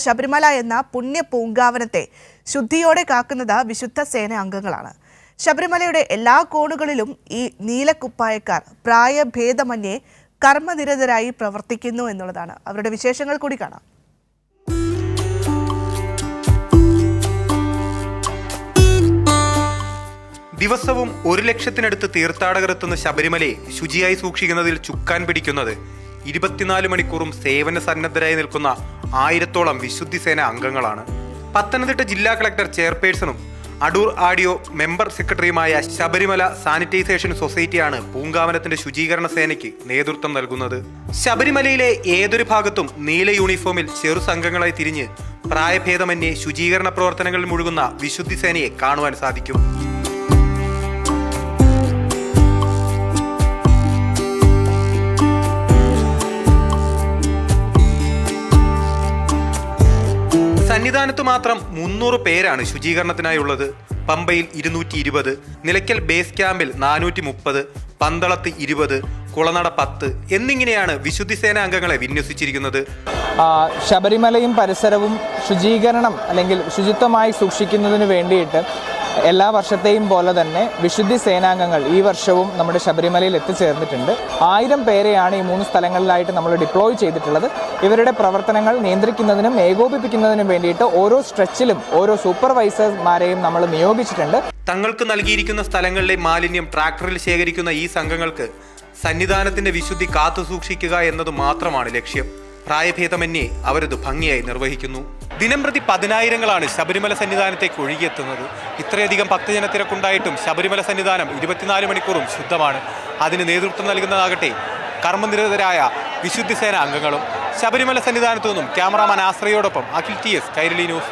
ശബരിമല എന്ന പുണ്യ പൂങ്കാവനത്തെ ശുദ്ധിയോടെ കാക്കുന്നത് വിശുദ്ധ സേന അംഗങ്ങളാണ്. ശബരിമലയുടെ എല്ലാ കോണുകളിലും ഈ നീലക്കുപ്പായക്കാർ പ്രായഭേദമന്യേ കർമ്മനിരതരായി പ്രവർത്തിക്കുന്നു എന്നുള്ളതാണ്. അവരുടെ വിശേഷങ്ങൾ കൂടി കാണാം. ദിവസവും 1 ലക്ഷത്തിനടുത്ത് തീർത്ഥാടകർ എത്തുന്ന ശബരിമലയെ ശുചിയായി സൂക്ഷിക്കുന്നതിൽ ചുക്കാൻ പിടിക്കുന്നത് 24 മണിക്കൂറും സേവന സന്നദ്ധരായി നിൽക്കുന്ന 1000-ഓളം വിശുദ്ധി സേന അംഗങ്ങളാണ്. പത്തനംതിട്ട ജില്ലാ കളക്ടർ ചെയർപേഴ്സണും അടൂർ ആഡിയോ മെമ്പർ സെക്രട്ടറിയുമായ ശബരിമല സാനിറ്റൈസേഷൻ സൊസൈറ്റിയാണ് പൂങ്കാവനത്തിന്റെ ശുചീകരണ സേനയ്ക്ക് നേതൃത്വം നൽകുന്നത്. ശബരിമലയിലെ ഏതൊരു ഭാഗത്തും നീല യൂണിഫോമിൽ ചെറു സംഘങ്ങളായി തിരിഞ്ഞ് പ്രായഭേദമന്യേ ശുചീകരണ പ്രവർത്തനങ്ങളിൽ മുഴുകുന്ന വിശുദ്ധി സേനയെ കാണുവാൻ സാധിക്കും. സന്നിധാനത്ത് മാത്രം 300 പേരാണ് ശുചീകരണത്തിനായുള്ളത്. പമ്പയിൽ 220, നിലയ്ക്കൽ ബേസ് ക്യാമ്പിൽ 430, പന്തളത്ത് 20, കുളനട 10 എന്നിങ്ങനെയാണ് വിശുദ്ധി സേന അംഗങ്ങളെ വിന്യസിച്ചിരിക്കുന്നത്. ശബരിമലയും പരിസരവും ശുചീകരണം അല്ലെങ്കിൽ ശുചിത്വമായി സൂക്ഷിക്കുന്നതിന് വേണ്ടിയിട്ട് എല്ലാ വർഷത്തെയും പോലെ തന്നെ വിശുദ്ധി സേനാംഗങ്ങൾ ഈ വർഷവും നമ്മുടെ ശബരിമലയിൽ എത്തിച്ചേർന്നിട്ടുണ്ട്. 1000 പേരെയാണ് ഈ 3 സ്ഥലങ്ങളിലായിട്ട് നമ്മൾ ഡിപ്ലോയ് ചെയ്തിട്ടുള്ളത്. ഇവരുടെ പ്രവർത്തനങ്ങൾ നിയന്ത്രിക്കുന്നതിനും ഏകോപിപ്പിക്കുന്നതിനും വേണ്ടിയിട്ട് ഓരോ സ്ട്രെച്ചിലും ഓരോ സൂപ്പർവൈസർമാരെയും നമ്മൾ നിയോഗിച്ചിട്ടുണ്ട്. തങ്ങൾക്ക് നൽകിയിരിക്കുന്ന സ്ഥലങ്ങളിലെ മാലിന്യം ട്രാക്ടറിൽ ശേഖരിക്കുന്ന ഈ സംഘങ്ങൾക്ക് സന്നിധാനത്തിന്റെ വിശുദ്ധി കാത്തു സൂക്ഷിക്കുക എന്നത് മാത്രമാണ് ലക്ഷ്യം. പ്രായഭേദമന്യേ അവരത് ഭംഗിയായി നിർവഹിക്കുന്നു. ദിനംപ്രതി 10,000-ങ്ങളാണ് ശബരിമല സന്നിധാനത്തേക്ക് ഒഴുകിയെത്തുന്നത്. ഇത്രയധികം ഭക്തജനത്തിരക്കുണ്ടായിട്ടും ശബരിമല സന്നിധാനം 24 മണിക്കൂറും ശുദ്ധമാണ്. അതിന് നേതൃത്വം നൽകുന്നതാകട്ടെ കർമ്മനിരതരായ വിശുദ്ധി സേന അംഗങ്ങളും. ശബരിമല സന്നിധാനത്തു നിന്നും ക്യാമറാമാൻ ആശ്രയോടൊപ്പം അഖിൽ TS, കൈരളി ന്യൂസ്.